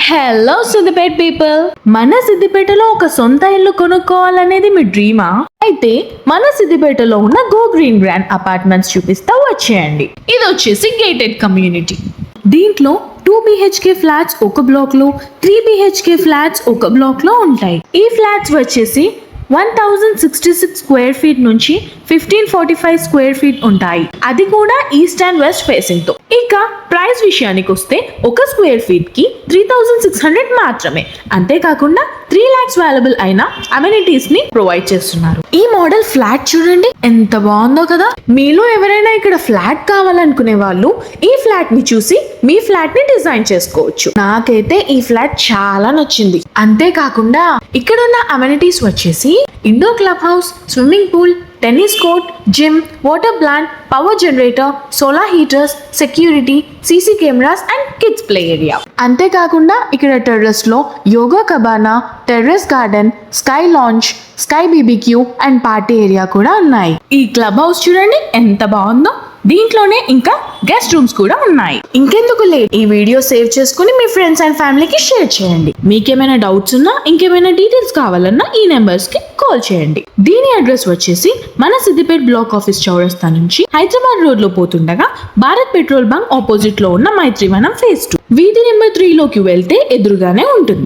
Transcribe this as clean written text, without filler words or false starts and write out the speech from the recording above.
Hello Siddipet people, మన సిద్దిపేటలో ఒక సొంత ఇల్లు కొనుక్కోవాలనేది మీ డ్రీమా? అయితే మన సిద్దిపేటలో ఉన్న గో గ్రీన్ గ్రాండ్ అపార్ట్మెంట్స్ చూపిస్తా వచ్చేయండి. ఇది వచ్చేసి గేటెడ్ కమ్యూనిటీ. దీంట్లో 2 BHK ఫ్లాట్స్ ఒక బ్లాక్ లో, 3 BHK ఫ్లాట్స్ ఒక బ్లాక్ లో ఉంటాయి. ఈ ఫ్లాట్స్ వచ్చేసి 1066 స్క్వేర్ ఫీట్ నుంచి 1545 స్క్వేర్ ఫీట్ ఉంటాయి. అది కూడా ఈస్ట్ అండ్ వెస్ట్ ఫేసింగ్ తో. ఇక ప్రైస్ విషయానికి వస్తే ఒక స్క్వేర్ ఫీట్ కి 3600 మాత్రమే. అంతేకాకుండా 3 lakhs వాల్యుబుల్ అయిన అమ్యూనిటీస్ ని ప్రొవైడ్ చేస్తున్నారు. ఈ మోడల్ ఫ్లాట్ చూడండి ఎంత బాగుందో కదా. మీలో ఎవరైనా ఇక్కడ ఫ్లాట్ కావాలనుకునే వాళ్ళు ఈ ఫ్లాట్ ని చూసి మీ ఫ్లాట్ ని డిజైన్ చేసుకోవచ్చు. నాకైతే ఈ ఫ్లాట్ చాలా నచ్చింది. అంతేకాకుండా ఇక్కడ ఉన్న అమ్యూనిటీస్ వచ్చేసి indoor club house, swimming pool, tennis court, gym, water plant, power generator, solar heaters, security, CC cameras and kids play area. అంతేకాకుండా ఇక్కడ టెర్రస్ లో yoga cabana, terrace garden, sky lounge, sky BBQ and party area కూడా ఉన్నాయి. ఈ club house చూడండి ఎంత బాగుందో. దీంట్లోనే ఇంకా గెస్ట్ రూమ్స్ కూడా ఉన్నాయి. ఇంకెందుకు లేట్, ఈ వీడియో సేవ్ చేసుకుని మీ ఫ్రెండ్స్ అండ్ ఫ్యామిలీకి షేర్ చేయండి. మీకేమైనా డౌట్స్ ఉన్నా, ఇంకేమైనా డీటెయిల్స్ కావాలన్నా ఈ నెంబర్స్ కి కాల్ చేయండి. దీని అడ్రస్ వచ్చేసి మన సిద్దిపేట బ్లాక్ ఆఫీస్ చౌరస్తా నుంచి హైదరాబాద్ రోడ్ లో పోతుండగా భారత్ పెట్రోల్ బంక్ ఆపోజిట్ లో ఉన్న మైత్రివనం ఫేజ్ 2 వీధి నెంబర్ 3 లోకి వెళ్తే ఎదురుగానే ఉంటుంది.